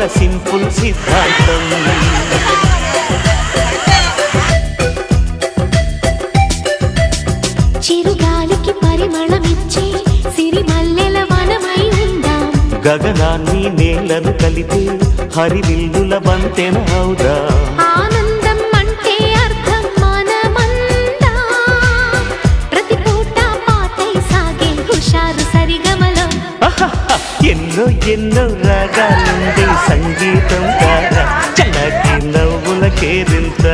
చాలా సింపుల్ సిద్ధాంతం. చిరుగాలికి పరిమళమిచ్చే సిరిమల్లెల వనమై ఉందాం. గగనాన్ని నేలను కలిపే హరివిల్లుల బంతెన అవుదాం. ఆనందం అంటే అర్థం మనమందా. ప్రతి పూట పాటై సాగే హుషారు సరిగమలో ఎన్నో ఎన్నో రాగాలుంది సంగీతం కాదా చల్లటి నవ్వుల కేరింత.